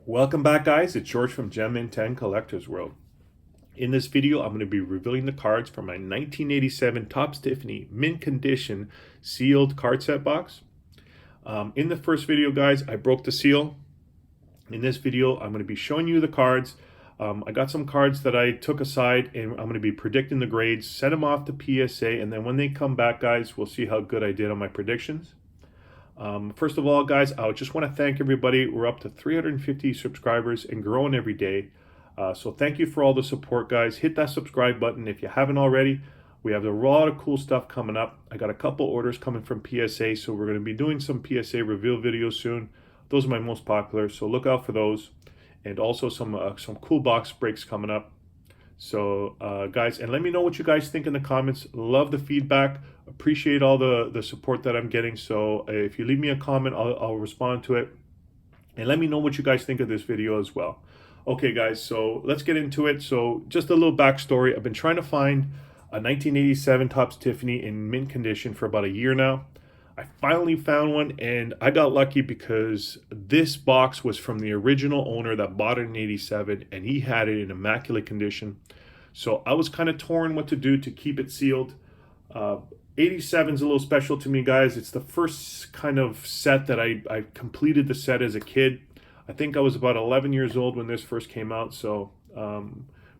Welcome back, guys. It's George from Gem in 10 Collectors World. In this video, I'm going to be revealing the cards from my 1987 Topps Tiffany mint condition sealed card set box. In the first video, guys, I broke the seal. In this video, I'm going to be showing you the cards. I got some cards that I took aside, and I'm going to be predicting the grades, send them off to PSA, and then when they come back, guys, we'll see how good I did on my predictions. First of all, guys, I just want to thank everybody. We're up to 350 subscribers and growing every day. So thank you for all the support, guys. Hit that subscribe button if you haven't already. We have a lot of cool stuff coming up. I got a couple orders coming from PSA, so we're going to be doing some PSA reveal videos soon. Those are my most popular, so look out for those. And also some cool box breaks coming up. So guys, and let me know what you guys think in the comments. Love the feedback. Appreciate all the support that I'm getting. So if you leave me a comment, I'll respond to it. And let me know what you guys think of this video as well. Okay, guys, so let's get into it. So just a little backstory. I've been trying to find a 1987 Topps Tiffany in mint condition for about a year now. I finally found one, and I got lucky because this box was from the original owner that bought it in '87, and he had it in immaculate condition. So I was kind of torn what to do to keep it sealed. 87 is a little special to me, guys. It's the first kind of set that I completed the set as a kid. I think I was about 11 years old when this first came out, so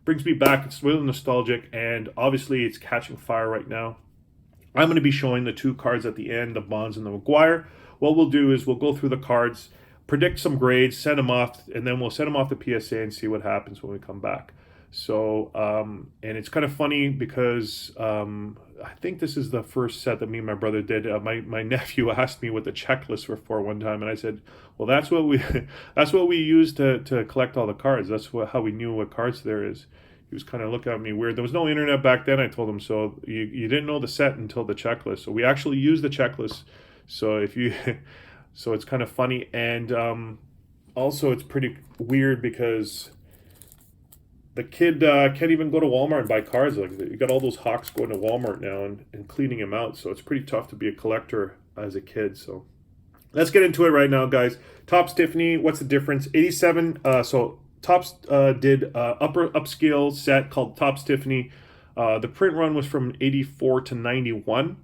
brings me back. It's really nostalgic, and obviously it's catching fire right now. I'm going to be showing the two cards at the end, the Bonds and the Mcgwire. What we'll do is we'll go through the cards, predict some grades, send them off, and then we'll send them off to PSA and see what happens when we come back. So, and it's kind of funny because I think this is the first set that me and my brother did. My nephew asked me what the checklist were for one time, and I said, well, that's what we use to collect all the cards. That's how we knew what cards there is. He was kind of looking at me weird. There was no internet back then, I told him, so you didn't know the set until the checklist. So we actually use the checklist. So if you, so it's kind of funny. And also it's pretty weird because the kid can't even go to Walmart and buy cards. Like, you got all those hawks going to Walmart now and cleaning them out. So it's pretty tough to be a collector as a kid. So let's get into it right now, guys. Topps Tiffany, what's the difference? 87, so Topps did upper upscale set called Topps Tiffany. The print run was from 84 to 91.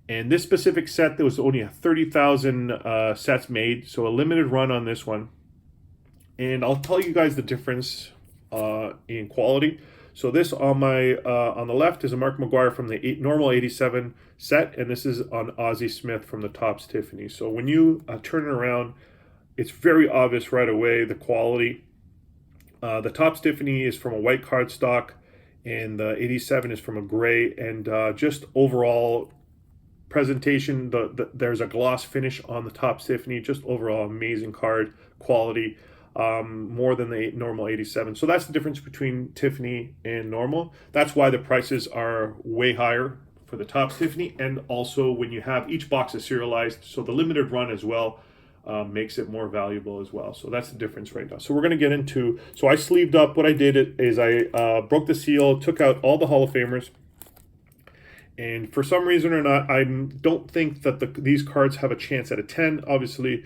And this specific set, there was only 30,000 sets made. So a limited run on this one. And I'll tell you guys the difference in quality. So this on the left is a Mark Mcgwire from the normal 87 set. And this is on Ozzie Smith from the Topps Tiffany. So when you turn it around, it's very obvious right away the quality. The Topps Tiffany is from a white cardstock, and the 87 is from a gray. And just overall presentation, there's a gloss finish on the Topps Tiffany. Just overall amazing card quality, more than the normal 87. So that's the difference between Tiffany and normal. That's why the prices are way higher for the Topps Tiffany. And also when you have each box is serialized, so the limited run as well makes it more valuable as well. So that's the difference right now. So we're going to get into, so I sleeved up. What I did is I broke the seal, took out all the Hall of Famers. And for some reason or not, I don't think that these cards have a chance at a 10. Obviously,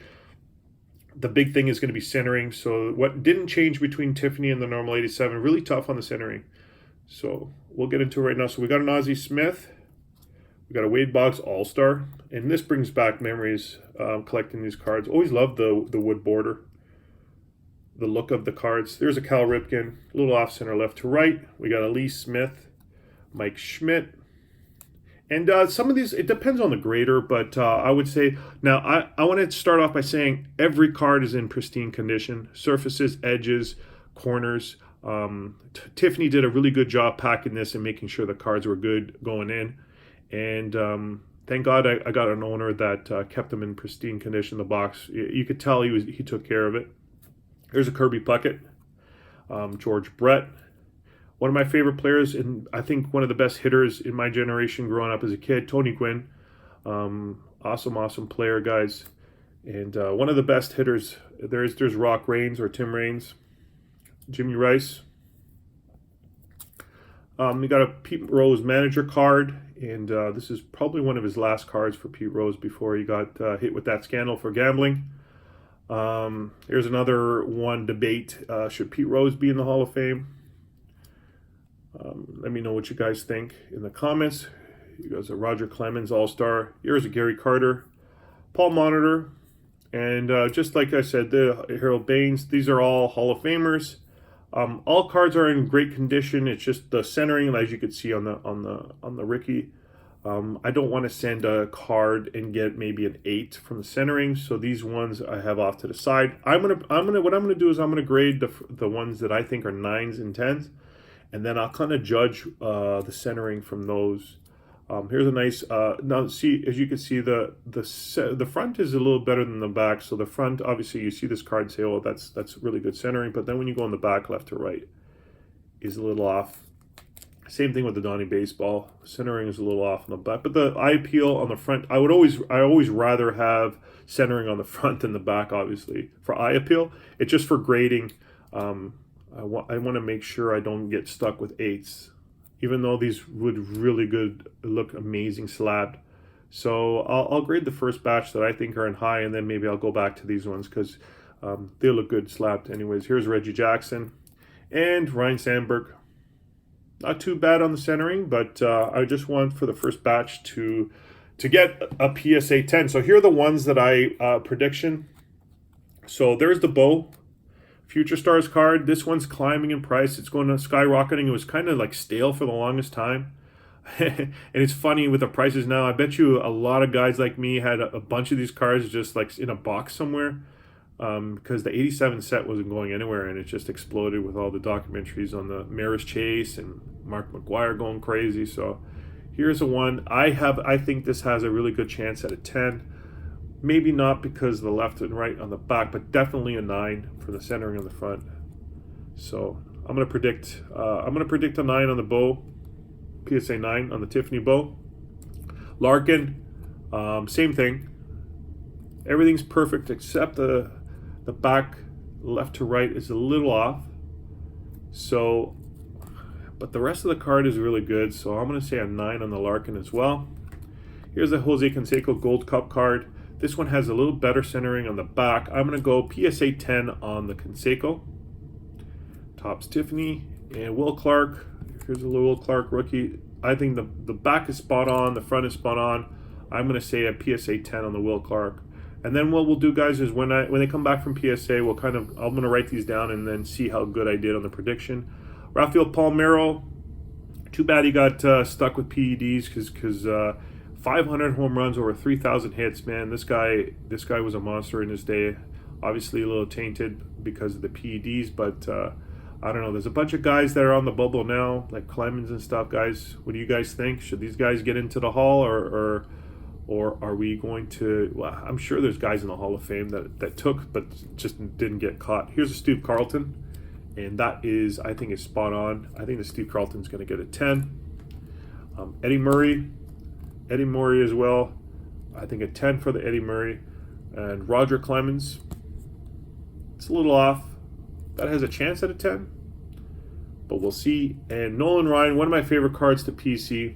the big thing is going to be centering. So what didn't change between Tiffany and the normal 87, really tough on the centering. So we'll get into it right now. So we got an Ozzie Smith. We got a Wade Boggs All-Star. And this brings back memories collecting these cards. Always loved the wood border. The look of the cards. There's a Cal Ripken. A little off center left to right. We got a Lee Smith. Mike Schmidt. And some of these, it depends on the grader, but I would say, now I want to start off by saying every card is in pristine condition. Surfaces, edges, corners. Tiffany did a really good job packing this and making sure the cards were good going in. And thank God I got an owner that kept them in pristine condition, the box. You could tell he took care of it. There's a Kirby Puckett. George Brett. One of my favorite players, and I think one of the best hitters in my generation growing up as a kid, Tony Gwynn. Awesome player, guys. And one of the best hitters, there's Rock Raines or Tim Raines. Jimmy Rice. We got a Pete Rose manager card, and this is probably one of his last cards for Pete Rose before he got hit with that scandal for gambling. Here's another one debate. Should Pete Rose be in the Hall of Fame? Let me know what you guys think in the comments. You guys are Roger Clemens, All-Star. Here's a Gary Carter, Paul Monitor, and just like I said, the Harold Baines. These are all Hall of Famers. All cards are in great condition. It's just the centering, as you can see on the Ricky. I don't want to send a card and get maybe an 8 from the centering, so these ones I have off to the side. What I'm gonna do is I'm gonna grade the ones that I think are 9s and 10s, and then I'll kind of judge the centering from those. Here's a nice now. See, as you can see, the front is a little better than the back. So the front, obviously, you see this card and say, "Oh, that's really good centering." But then when you go on the back, left to right, is a little off. Same thing with the Donnie Baseball. Centering is a little off on the back, but the eye appeal on the front, I always rather have centering on the front than the back. Obviously, for eye appeal, it's just for grading. I want to make sure I don't get stuck with 8s, even though these would really good look amazing slabbed. So I'll grade the first batch that I think are in high, and then maybe I'll go back to these ones because they look good slabbed. Anyways, here's Reggie Jackson and Ryan Sandberg. Not too bad on the centering, but I just want for the first batch to get a PSA 10. So here are the ones that I prediction. So there's the Bo Future Stars card. This one's climbing in price. It's going to skyrocketing. It was kind of like stale for the longest time. And it's funny with the prices now. I bet you a lot of guys like me had a bunch of these cards just like in a box somewhere. Because the 87 set wasn't going anywhere, and it just exploded with all the documentaries on the Maris Chase and Mark Mcgwire going crazy. So here's a one. I think this has a really good chance at a 10. Maybe not because of the left and right on the back, but definitely a 9 for the centering on the front. So I'm gonna predict a 9 on the Bo, PSA 9 on the Tiffany Bo. Larkin, same thing. Everything's perfect except the back left to right is a little off. So, but the rest of the card is really good. So I'm going to say a 9 on the Larkin as well. Here's the Jose Canseco Gold Cup card. This one has a little better centering on the back. I'm going to go PSA 10 on the Canseco. Topps Tiffany and Will Clark. Here's a little Will Clark rookie. I think the back is spot on. The front is spot on. I'm going to say a PSA 10 on the Will Clark. And then what we'll do, guys, is when they come back from PSA, I'm going to write these down and then see how good I did on the prediction. Rafael Palmeiro, too bad he got stuck with PEDs because 500 home runs, over 3,000 hits, man. This guy was a monster in his day. Obviously a little tainted because of the PEDs, but I don't know. There's a bunch of guys that are on the bubble now, like Clemens and stuff, guys. What do you guys think? Should these guys get into the Hall or are we going to? Well, I'm sure there's guys in the Hall of Fame that took but just didn't get caught. Here's a Steve Carlton, and that is, I think, is spot on. I think the Steve Carlton's going to get a 10. Eddie Murray as well. I think a 10 for the Eddie Murray. And Roger Clemens, it's a little off. That has a chance at a 10, but we'll see. And Nolan Ryan, one of my favorite cards to PC.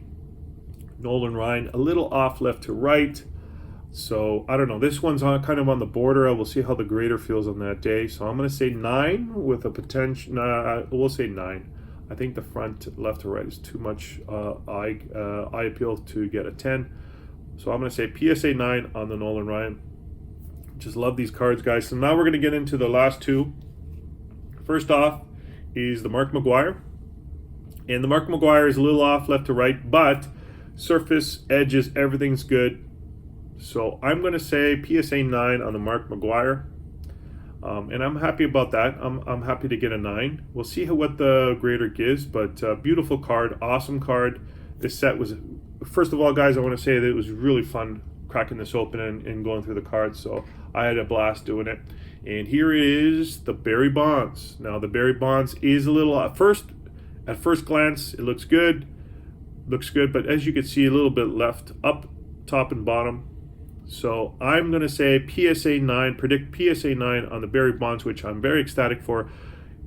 Nolan Ryan, a little off left to right. So I don't know. This one's kind of on the border. We'll see how the grader feels on that day. So I'm going to say 9 with a potential. We'll say 9. I think the front left to right is too much eye appeal to get a 10. So I'm going to say PSA 9 on the Nolan Ryan. Just love these cards, guys. So now we're going to get into the last two. First off is the Mark Mcgwire. And the Mark Mcgwire is a little off left to right, but surface, edges, everything's good. So I'm going to say PSA 9 on the Mark Mcgwire. And I'm happy about that. I'm happy to get a 9. We'll see what the grader gives, but beautiful card, awesome card. This set was, first of all, guys, I want to say that it was really fun cracking this open and going through the cards. So I had a blast doing it. And here is the Barry Bonds. Now the Barry Bonds is a little, at first glance, it looks good. But as you can see, a little bit left, up, top, and bottom. So I'm going to say PSA 9, predict PSA 9 on the Barry Bonds, which I'm very ecstatic for.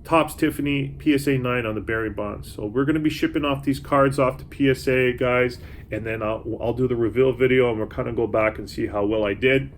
Topps Tiffany, PSA 9 on the Barry Bonds. So we're going to be shipping off these cards off to PSA, guys, and then I'll do the reveal video, and we'll kind of go back and see how well I did.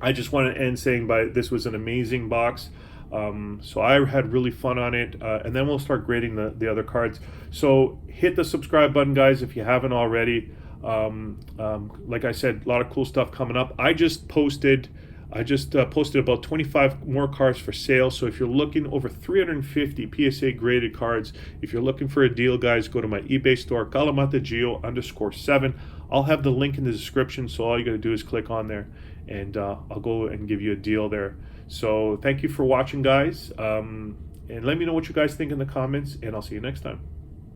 I just want to end saying this was an amazing box. So I had really fun on it, and then we'll start grading the other cards. So hit the subscribe button, guys, if you haven't already. Like I said, a lot of cool stuff coming up. I just posted about 25 more cards for sale. So if you're looking, over 350 PSA graded cards, if you're looking for a deal, guys, go to my eBay store, _7. I'll have the link in the description, so all you got to do is click on there, and I'll go and give you a deal there. So thank you for watching, guys, and let me know what you guys think in the comments, and I'll see you next time.